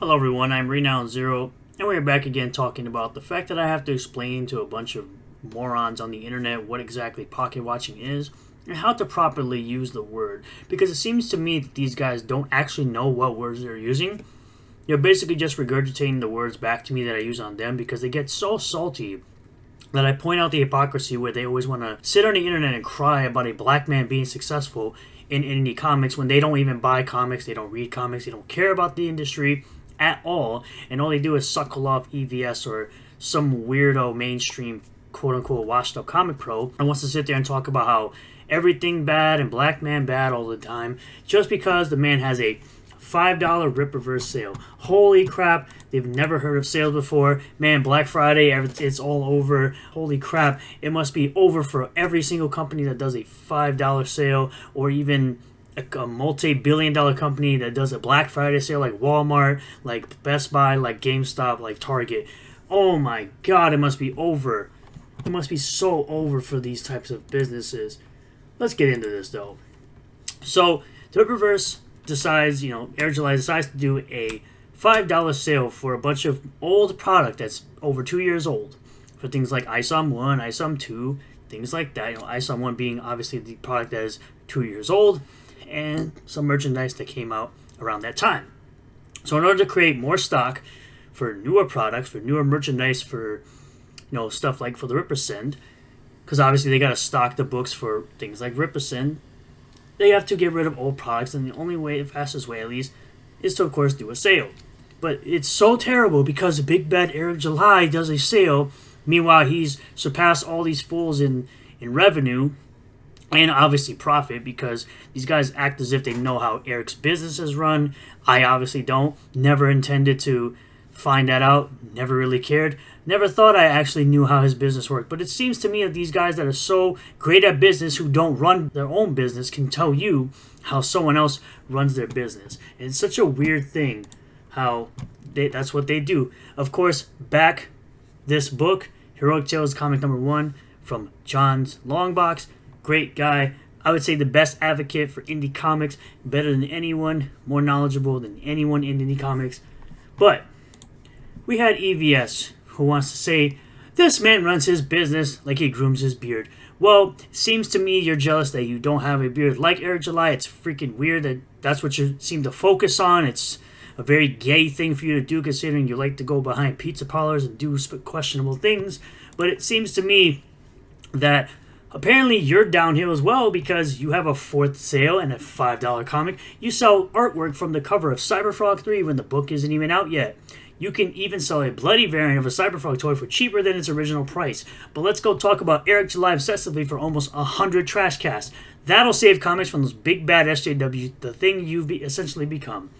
Hello everyone, I'm Renown Zero, and we're back again talking about the fact that I have to explain to a bunch of morons on the internet what exactly pocket watching is and how to properly use the word, because it seems to me that these guys don't actually know what words they're using. They're basically just regurgitating the words back to me that I use on them because they get so salty that I point out the hypocrisy where they always want to sit on the internet and cry about a black man being successful in indie comics when they don't even buy comics, they don't read comics, they don't care about the industry at all, and all they do is suckle off EVS or some weirdo mainstream quote-unquote washed-up comic pro and wants to sit there and talk about how everything bad and black man bad all the time just because the man has a $5 rip reverse sale. Holy crap, they've never heard of sales before. Man, Black Friday, it's all over. Holy crap, it must be over for every single company that does a $5 sale, or even a multi-billion-dollar company that does a Black Friday sale, like Walmart, like Best Buy, like GameStop, like Target. Oh my god, it must be over. It must be so over for these types of businesses. Let's get into this though. So the Rip Reverse decides, Eric July decides to do a $5 sale for a bunch of old product that's over 2 years old, for things like ISOM 1, ISOM 2, things like that. ISOM 1 being obviously the product that is 2 years old, and some merchandise that came out around that time. So in order to create more stock for newer products, for newer merchandise, for stuff like for the Rippersend, because obviously they got to stock the books for things like Rippersend, they have to get rid of old products, and the only way, the fastest way at least, is to of course do a sale. But it's so terrible because the big bad Eric July does a sale. Meanwhile, he's surpassed all these fools in revenue and obviously profit, because these guys act as if they know how Eric's business is run. I obviously don't. Never intended to find that out. Never really cared. Never thought I actually knew how his business worked. But it seems to me that these guys that are so great at business, who don't run their own business, can tell you how someone else runs their business. And it's such a weird thing how that's what they do. Of course, back this book, Heroic Tales Comic number 1 from John's Longbox. Great guy. I would say the best advocate for indie comics, better than anyone, more knowledgeable than anyone in indie comics. But we had EVS, who wants to say, this man runs his business like he grooms his beard. Well, seems to me you're jealous that you don't have a beard like Eric July. It's freaking weird that that's what you seem to focus on. It's a very gay thing for you to do, considering you like to go behind pizza parlors and do questionable things. But it seems to me that apparently you're downhill as well, because you have a 4th sale and a $5 comic. You sell artwork from the cover of Cyberfrog 3 when the book isn't even out yet. You can even sell a bloody variant of a Cyberfrog toy for cheaper than its original price. But let's go talk about Eric July obsessively for almost 100 trash casts. That'll save comics from those big bad SJWs, the thing you've essentially become.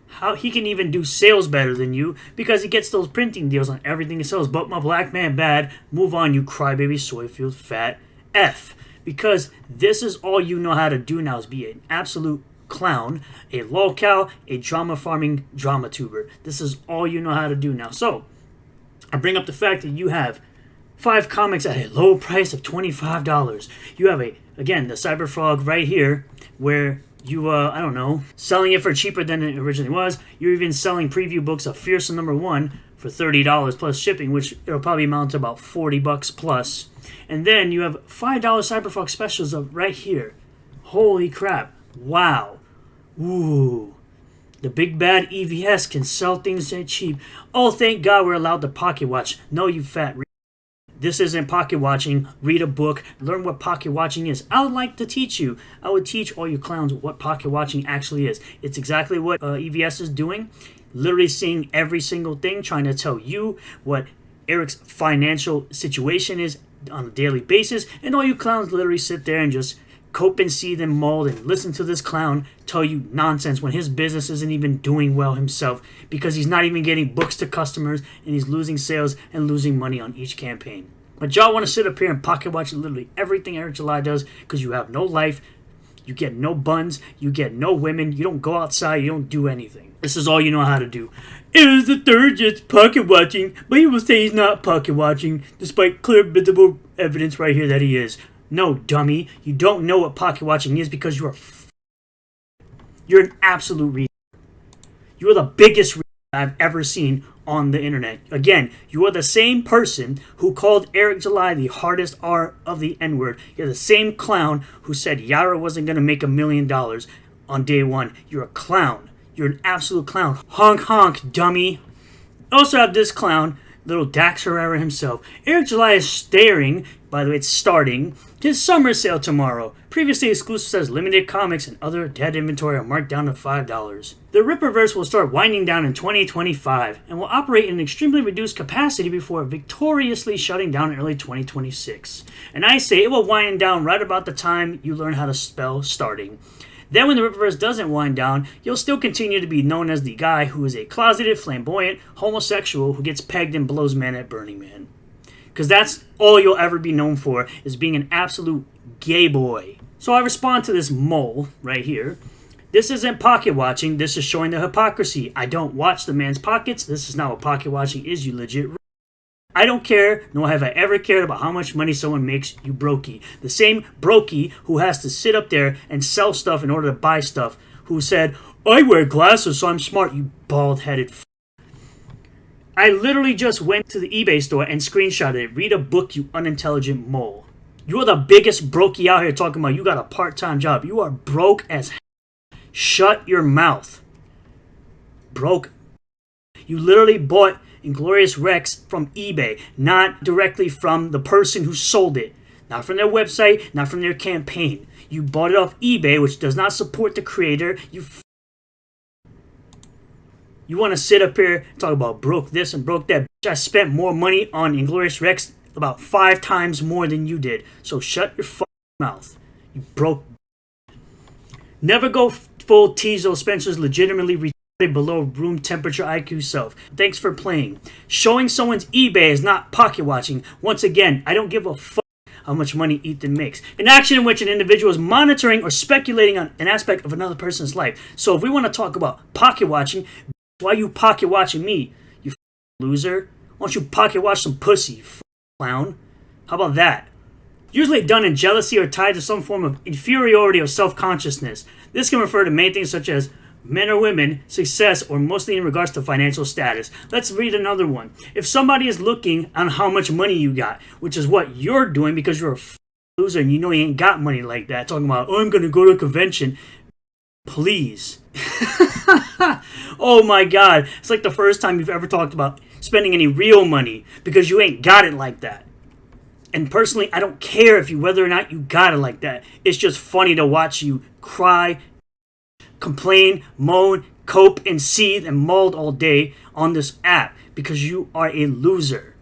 How he can even do sales better than you, because he gets those printing deals on everything he sells. But my black man bad. Move on, you crybaby soyfield fat F. Because this is all you know how to do now, is be an absolute clown, a lolcow, a drama farming drama tuber. This is all you know how to do now. So I bring up the fact that you have 5 comics at a low price of $25. You have again the Cyberfrog right here, where you I don't know, selling it for cheaper than it originally was. You're even selling preview books of Fearsome number 1 for $30 plus shipping, which it'll probably amount to about $40 plus. And then you have $5 Cyberfrog specials of right here. Holy crap. Wow. Ooh. The big bad EVS can sell things that cheap. Oh, thank God we're allowed to pocket watch. No, you fat. This isn't pocket watching. Read a book. Learn what pocket watching is. I would like to teach you. I would teach all you clowns what pocket watching actually is. It's exactly what EVS is doing. Literally seeing every single thing, trying to tell you what Eric's financial situation is on a daily basis. And all you clowns literally sit there and just cope and see them mold and listen to this clown tell you nonsense when his business isn't even doing well himself, because he's not even getting books to customers, and he's losing sales and losing money on each campaign. But y'all want to sit up here and pocket watch literally everything Eric July does, because you have no life, you get no buns, you get no women, you don't go outside, you don't do anything. This is all you know how to do. Is the third just pocket watching, but he will say he's not pocket watching, despite clear visible evidence right here that he is. No, dummy. You don't know what pocket watching is because you're an absolute retard. You're the biggest I've ever seen on the internet. Again, you are the same person who called Eric July the hardest R of the N-word. You're the same clown who said Yara wasn't going to make $1 million on day one. You're a clown. You're an absolute clown. Honk honk, dummy. Also have this clown, little Dax Herrera himself. Eric July is starting his summer sale tomorrow. Previously exclusive says limited comics and other dead inventory are marked down to $5. The Ripperverse will start winding down in 2025 and will operate in an extremely reduced capacity before victoriously shutting down in early 2026. And I say it will wind down right about the time you learn how to spell starting. Then when the Ripperverse doesn't wind down, you'll still continue to be known as the guy who is a closeted, flamboyant homosexual who gets pegged and blows men at Burning Man. Because that's all you'll ever be known for, is being an absolute gay boy. So I respond to this mole right here. This isn't pocket watching, this is showing the hypocrisy. I don't watch the man's pockets, this is not what pocket watching is, you legit. I don't care, nor have I ever cared about how much money someone makes, you brokey. The same brokey who has to sit up there and sell stuff in order to buy stuff, who said, I wear glasses so I'm smart, you bald-headed I literally just went to the eBay store and screenshotted it. Read a book, you unintelligent mole. You are the biggest brokey out here talking about you got a part-time job. You are broke as Shut your mouth. Broke. You literally bought Inglorious Rex from eBay, not directly from the person who sold it. Not from their website, not from their campaign. You bought it off eBay, which does not support the creator. You want to sit up here and talk about broke this and broke that. I spent more money on Inglorious Rex, about 5 times more than you did. So shut your mouth. You broke. Never go full Teasel Spencer's legitimately retarded below room temperature IQ self. Thanks for playing. Showing someone's eBay is not pocket watching. Once again, I don't give a fuck how much money Ethan makes. An action in which an individual is monitoring or speculating on an aspect of another person's life. So if we want to talk about pocket watching, why are you pocket watching me, you loser? Why don't you pocket watch some pussy, you clown? How about that? Usually done in jealousy or tied to some form of inferiority or self-consciousness. This can refer to many things such as men or women, success, or mostly in regards to financial status. Let's read another one. If somebody is looking on how much money you got, which is what you're doing because you're a loser and you know you ain't got money like that, talking about, oh, I'm going to go to a convention. Please. Oh my god. It's like the first time you've ever talked about spending any real money because you ain't got it like that. And personally, I don't care if you whether or not you got it like that. It's just funny to watch you cry, complain, moan, cope, and seethe and mold all day on this app because you are a loser.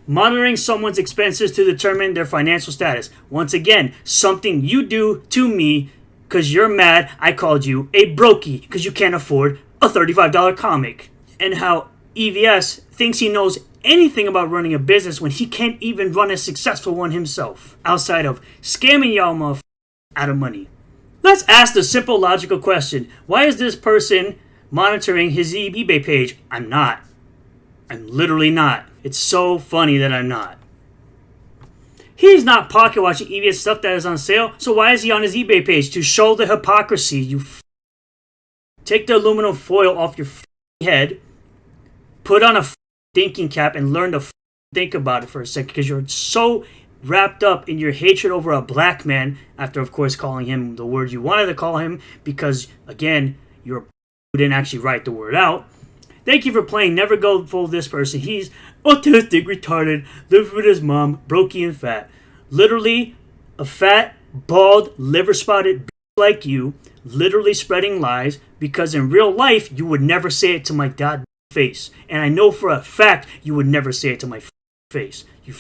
Monitoring someone's expenses to determine their financial status. Once again, something you do to me because you're mad I called you a brokey because you can't afford a $35 comic. And how EVS thinks he knows anything about running a business when he can't even run a successful one himself, outside of scamming y'all motherfuckers out of money. Let's ask the simple logical question. Why is this person monitoring his eBay page? I'm not. I'm literally not. It's so funny that I'm not. He's not pocket watching EVS stuff that is on sale, so why is he on his eBay page? To show the hypocrisy, you Take the aluminum foil off your head, put on a thinking cap, and learn to think about it for a second, because you're so wrapped up in your hatred over a black man, after of course calling him the word you wanted to call him, because again, you didn't actually write the word out. Thank you for playing. Never go full this person. He's autistic, retarded, lives with his mom, brokey and fat. Literally, a fat, bald, liver-spotted like you, literally spreading lies, because in real life, you would never say it to my god face. And I know for a fact, you would never say it to my face. You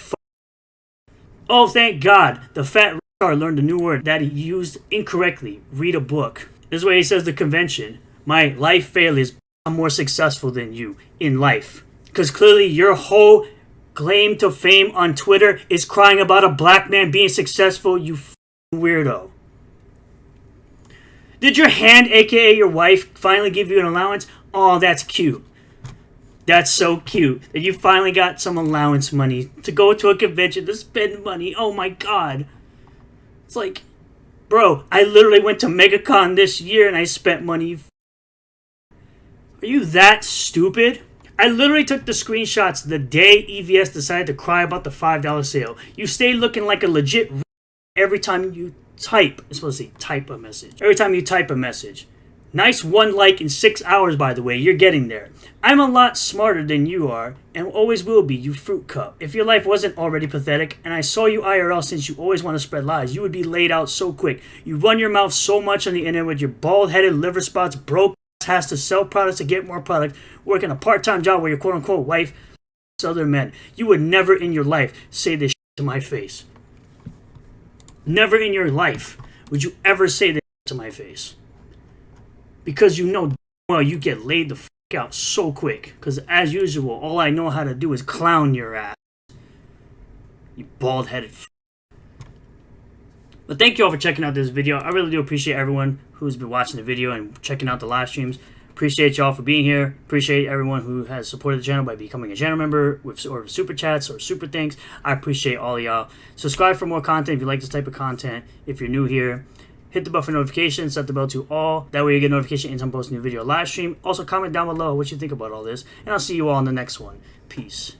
Oh, thank God. The fat retard learned a new word that he used incorrectly. Read a book. This is why he says the convention. My life failures, I'm more successful than you in life. Because clearly your whole claim to fame on Twitter is crying about a black man being successful, you weirdo. Did your hand, aka your wife, finally give you an allowance? Oh, that's cute. That's so cute that you finally got some allowance money to go to a convention to spend money. Oh my god. It's like, bro, I literally went to MegaCon this year and I spent money. Are you that stupid? I literally took the screenshots the day EVS decided to cry about the $5 sale. You stay looking like a legit every time you type. I'm supposed to say type a message. Every time you type a message. Nice 1 like in 6 hours, by the way. You're getting there. I'm a lot smarter than you are, and always will be, you fruit cup. If your life wasn't already pathetic, and I saw you IRL since you always want to spread lies, you would be laid out so quick. You run your mouth so much on the internet with your bald-headed liver spots, broke has to sell products to get more product, working a part-time job where your quote-unquote wife other men. You would never in your life say this to my face. Never in your life would you ever say this to my face. Because you know well you get laid the fuck out so quick. Because as usual, all I know how to do is clown your ass. You bald-headed f***. But thank you all for checking out this video. I really do appreciate everyone who's been watching the video and checking out the live streams. Appreciate y'all for being here. Appreciate everyone who has supported the channel by becoming a channel member with or super chats or super things. I appreciate all of y'all. Subscribe for more content if you like this type of content. If you're new here, hit the bell for notifications, set the bell to all. That way you get notification anytime I post a new video or live stream. Also comment down below what you think about all this. And I'll see you all in the next one. Peace.